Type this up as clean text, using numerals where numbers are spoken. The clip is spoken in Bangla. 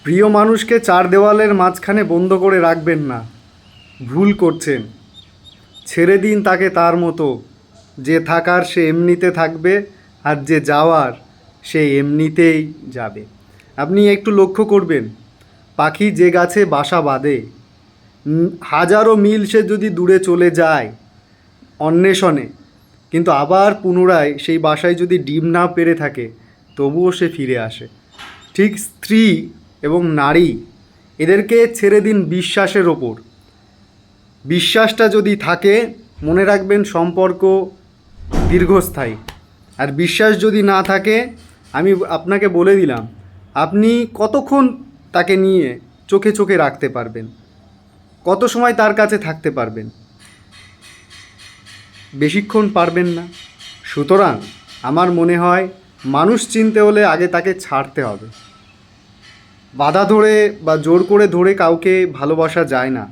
প্রিয় মানুষকে চার দেওয়ালের মাঝখানে বন্ধ করে রাখবেন না, ভুল করছেন। ছেড়ে দিন তাকে তার মতো। যে থাকার সে এমনিতে থাকবে, আর যে যাওয়ার সে এমনিতেই যাবে। আপনি একটু লক্ষ্য করবেন, পাখি যে গাছে বাসা বাঁধে, হাজারো মিল সে যদি দূরে চলে যায় অন্বেষণে, কিন্তু আবার পুনরায় সেই বাসায় যদি ডিম না পেড়ে থাকে, তবুও সে ফিরে আসে। ঠিক স্ত্রী এবং নারী, এদেরকে ছেড়ে দিন বিশ্বাসের ওপর। বিশ্বাসটা যদি থাকে, মনে রাখবেন সম্পর্ক দীর্ঘস্থায়ী। আর বিশ্বাস যদি না থাকে, আমি আপনাকে বলে দিলাম, আপনি কতক্ষণ তাকে নিয়ে চোখে চোখে রাখতে পারবেন, কত সময় তার কাছে থাকতে পারবেন? বেশিক্ষণ পারবেন না। সুতরাং আমার মনে হয়, মানুষ চিনতে হলে আগে তাকে ছাড়তে হবে। বাধা ধরে বা জোর করে ধরে কাউকে ভালোবাসা যায় না।